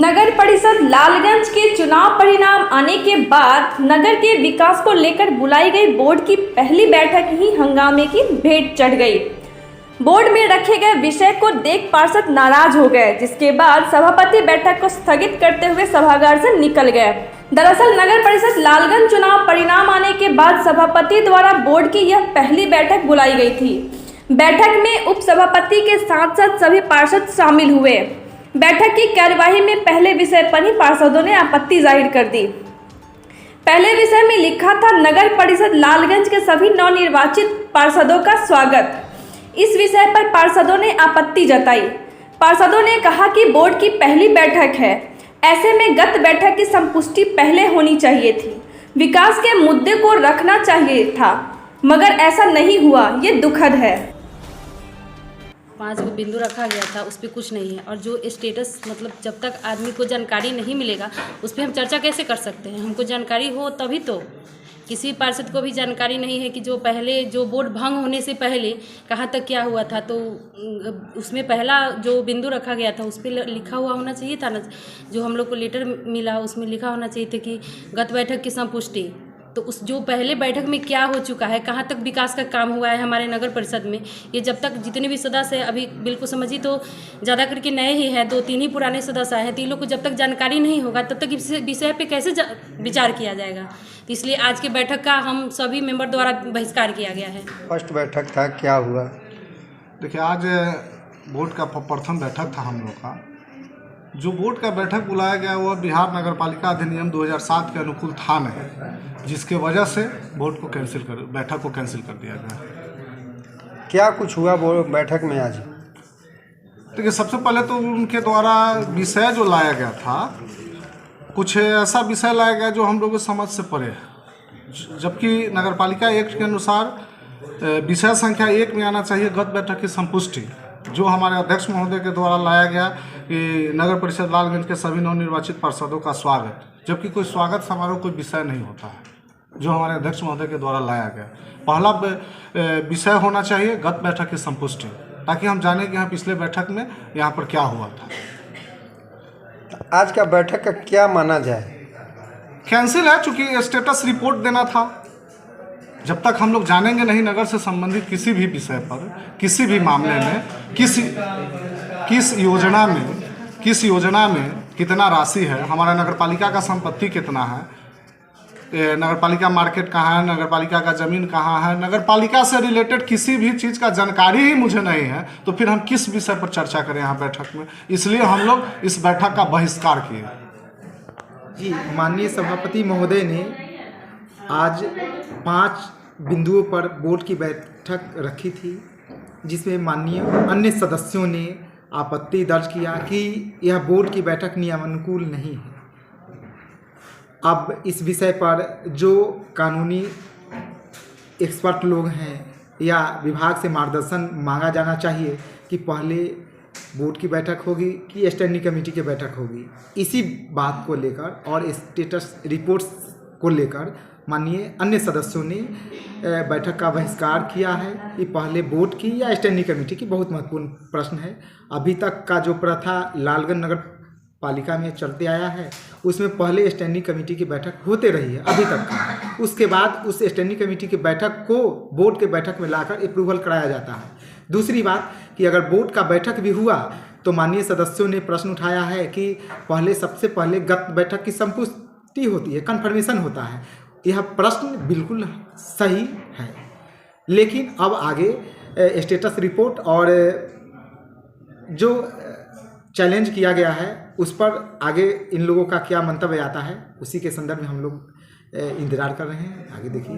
नगर परिषद लालगंज के चुनाव परिणाम आने के बाद नगर के विकास को लेकर बुलाई गई बोर्ड की पहली बैठक ही हंगामे की भेंट चढ़ गई। बोर्ड में रखे गए विषय को देख पार्षद नाराज हो गए, जिसके बाद सभापति बैठक को स्थगित करते हुए सभागार से निकल गए। दरअसल नगर परिषद लालगंज चुनाव परिणाम आने के बाद सभापति द्वारा बोर्ड की यह पहली बैठक बुलाई गई थी। बैठक में उप सभापति के साथ साथ सभी पार्षद शामिल हुए। बैठक की कार्यवाही में पहले विषय पर ही पार्षदों ने आपत्ति जाहिर कर दी। पहले विषय में लिखा था, नगर परिषद लालगंज के सभी नवनिर्वाचित पार्षदों का स्वागत। इस विषय पर पार्षदों ने आपत्ति जताई। पार्षदों ने कहा कि बोर्ड की पहली बैठक है, ऐसे में गत बैठक की संपुष्टि पहले होनी चाहिए थी। विकास के मुद्दे को रखना चाहिए था, मगर ऐसा नहीं हुआ, ये दुखद है। 5 बिंदु रखा गया था, उस पर कुछ नहीं है। और जो स्टेटस मतलब जब तक आदमी को जानकारी नहीं मिलेगा उस पर हम चर्चा कैसे कर सकते हैं। हमको जानकारी हो तभी तो। किसी पार्षद को भी जानकारी नहीं है कि जो पहले जो बोर्ड भंग होने से पहले कहाँ तक क्या हुआ था। तो उसमें पहला जो बिंदु रखा गया था उस पर लिखा हुआ होना चाहिए था ना। जो हम लोग को लेटर मिला उसमें लिखा होना चाहिए था कि गत बैठक की संपुष्टि। तो उस जो पहले बैठक में क्या हो चुका है, कहाँ तक विकास का काम हुआ है हमारे नगर परिषद में, ये जब तक जितने भी सदस्य हैं, अभी बिल्कुल समझिए तो ज़्यादा करके नए ही हैं, 2-3 ही पुराने सदस्य आए हैं। तो इन लोग को जब तक जानकारी नहीं होगा तब तक इस विषय पे कैसे विचार किया जाएगा। तो इसलिए आज के बैठक का हम सभी मेंबर द्वारा बहिष्कार किया गया है। फर्स्ट बैठक था, क्या हुआ? देखिए, आज बोर्ड का प्रथम बैठक था हम लोग का। जो बोर्ड का बैठक बुलाया गया वह बिहार नगर पालिका अधिनियम 2007 के अनुकूल था नहीं, जिसके वजह से बोर्ड को बैठक को कैंसिल कर दिया गया। क्या कुछ हुआ बोर्ड बैठक में आज? देखिए, सबसे पहले तो उनके द्वारा विषय जो लाया गया था, कुछ ऐसा विषय लाया गया जो हम लोगों की समझ से परे है। जबकि नगर पालिका एक्ट के अनुसार विषय संख्या 1 में आना चाहिए गत बैठक की संपुष्टि, जो हमारे अध्यक्ष महोदय के द्वारा लाया गया कि नगर परिषद लालगंज के सभी नवनिर्वाचित पार्षदों का स्वागत। जबकि कोई स्वागत समारोह कोई विषय नहीं होता है, जो हमारे अध्यक्ष महोदय के द्वारा लाया गया। पहला विषय होना चाहिए गत बैठक की संपुष्टि, ताकि हम जाने कि यहाँ पिछले बैठक में यहाँ पर क्या हुआ था। आज का बैठक का क्या माना जाए? कैंसिल है, चूँकि स्टेटस रिपोर्ट देना था। जब तक हम लोग जानेंगे नहीं नगर से संबंधित किसी भी विषय पर, किसी भी मामले में, किस योजना में कितना राशि है, हमारा नगर पालिका का संपत्ति कितना है, नगर पालिका मार्केट कहाँ है, नगर पालिका का ज़मीन कहाँ है, नगर पालिका से रिलेटेड किसी भी चीज़ का जानकारी ही मुझे नहीं है, तो फिर हम किस विषय पर चर्चा करें यहाँ बैठक में। इसलिए हम लोग इस बैठक का बहिष्कार किए। जी, माननीय सभापति महोदय ने आज 5 बिंदुओं पर बोर्ड की बैठक रखी थी, जिसमें माननीय अन्य सदस्यों ने आपत्ति दर्ज किया कि यह बोर्ड की बैठक नियमानुकूल नहीं है। अब इस विषय पर जो कानूनी एक्सपर्ट लोग हैं या विभाग से मार्गदर्शन मांगा जाना चाहिए कि पहले बोर्ड की बैठक होगी कि स्टैंडिंग कमेटी की बैठक होगी। इसी बात को लेकर और स्टेटस रिपोर्ट्स को लेकर माननीय अन्य सदस्यों ने बैठक का बहिष्कार किया है कि पहले बोर्ड की या स्टैंडिंग कमेटी की। बहुत महत्वपूर्ण प्रश्न है। अभी तक का जो प्रथा लालगंज नगर पालिका में चलते आया है, उसमें पहले स्टैंडिंग कमेटी की बैठक होते रही है अभी तक का। उसके बाद उस स्टैंडिंग कमेटी की बैठक को बोर्ड के बैठक में लाकर अप्रूवल कराया जाता है। दूसरी बात कि अगर बोर्ड का बैठक भी हुआ तो माननीय सदस्यों ने प्रश्न उठाया है कि सबसे पहले गत बैठक की संपुष्टि होती है, कन्फर्मेशन होता है। यह प्रश्न बिल्कुल सही है, लेकिन अब आगे स्टेटस रिपोर्ट और जो चैलेंज किया गया है उस पर आगे इन लोगों का क्या मंतव्य आता है, उसी के संदर्भ में हम लोग इंतजार कर रहे हैं। आगे देखिए।